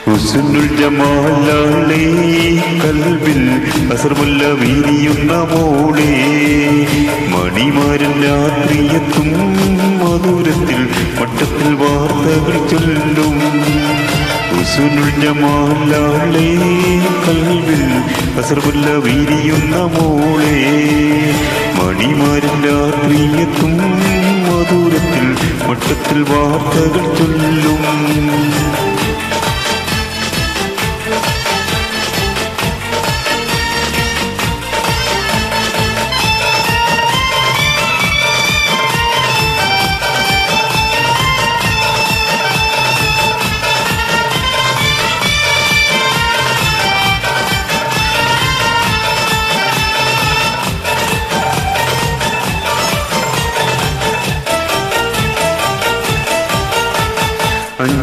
ഹുസ്നുൽ ജമാലാളേ കൽബിൽ അസർമുല്ല വീരിയുന്ന മോളേ മണിമാരൻ രാത്രിയെത്തും മധുരത്തിൽ വട്ടത്തിൽ വാർത്തകൾ ചൊല്ലും ഹുസ്നുൽ ജമാലാളേ കൽബിൽ അസർമുല്ല വീരിയുന്ന മോളേ മണിമാരൻ രാത്രിയെത്തും മധുരത്തിൽ വട്ടത്തിൽ വാർത്തകൾ ചൊല്ലും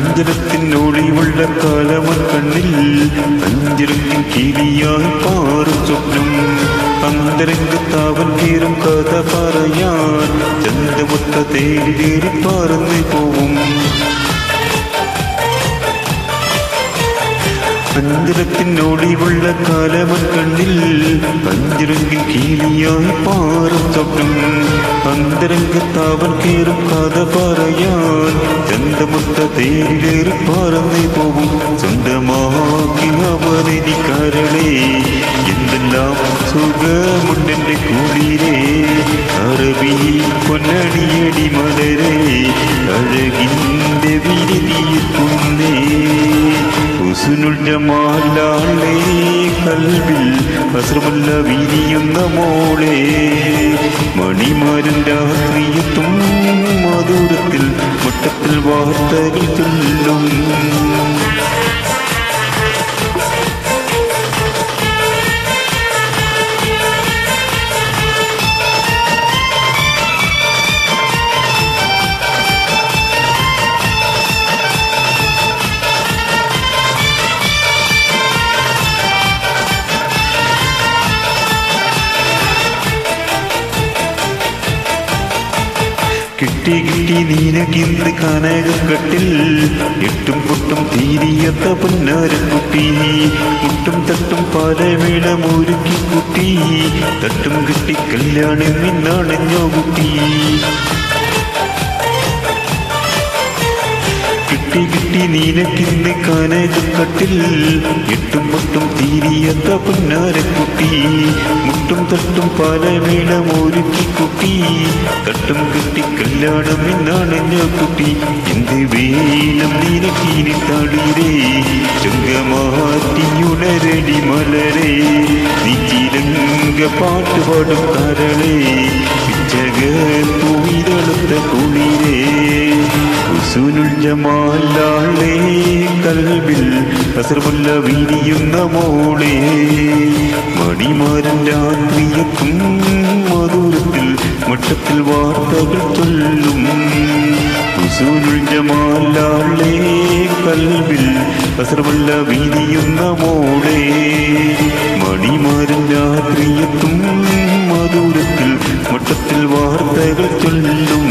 അഞ്ചരത്തിനൊളിവുള്ള കാലമൻ കണ്ണിൽ അഞ്ചരത്തിൻ കിളിയായി പാറും സ്വപ്നം അന്തരംഗത്താവൻ കീറും കഥ പറയാൻ ചന്തമൊത്ത തേരി പറന്നു പോവും അഞ്ചരത്തിനൊളിവുള്ള കാലമൻ കണ്ണിൽ അഞ്ചരങ്കിൽ കിളിയായി പാറും സ്വപ്നം അന്തരംഗത്താവൻ കീറും കഥ പറയാൻ ചന്തമൊത്ത തേരിലേറി പറന്നു പോവും സ്വന്തമാക്കി അവനെനിക്കരളേ എന്തെല്ലാം സുഖമുണ്ടെന്റെ കുളിരേ അറബി പൊന്നണിയടി മലരേ അഴകിന്റെ വിരിതിയിരിക്കുന്നേ ഹുസ്നുൽ ജമാലാളേ കൽബിൽ അസ്രമുല്ല വീരിയുന്ന മോളേ മണിമാരൻ രാത്രിയെത്തും മധുരത്തിൽ വട്ടത്തിൽ വാർത്തകൾ ചൊല്ലും കിട്ടി കിട്ടി നീനകിന്ന് കനകക്കെട്ടിൽ എട്ടും പൊട്ടും തീരിയത്ത പൊന്നാരക്കുട്ടി മുട്ടും തട്ടും പലവിളമൊരുക്കി കുട്ടി തട്ടും കിട്ടി കല്യാണം നിന്നാണഞ്ഞോ കുട്ടി കിട്ടി കിട്ടി നീനക്കിന്ന് കനകക്കെട്ടിൽ എട്ടും പൊട്ടും തീരിയത്ത പൊന്നാരക്കുട്ടി മുട്ടും തട്ടും പലവിളമൊരുക്കി കുട്ടി തട്ടും കിട്ടി കല്യാണം എന്നാണഞ്ഞ കുട്ടി എന്ത് വേണം നിനക്കീനി തളിരേ ചുങ്കമാറ്റിയുണരടി മലരേ നീ ചിലങ്ക പാട്ടുപാടും കരളേ പിച്ചക പൂവിരളുത്ത കുളിരേ ഹുസ്നുൽ ജമാലാളേ കൽബിൽ അസ്രമുല്ല വീരിയുന്ന മോളേ മണിമാരൻ രാത്രിയെത്തും മധുരത്തിൽ വട്ടത്തിൽ വാർത്തകൾ ചൊല്ലും ഹുസ്നുൽ ജമാലാളേ കൽബിൽ അസ്രമുല്ല വീരിയുന്ന മോളേ മണിമാരൻ രാത്രിയെത്തും മധുരത്തിൽ വട്ടത്തിൽ വാർത്തകൾ ചൊല്ലും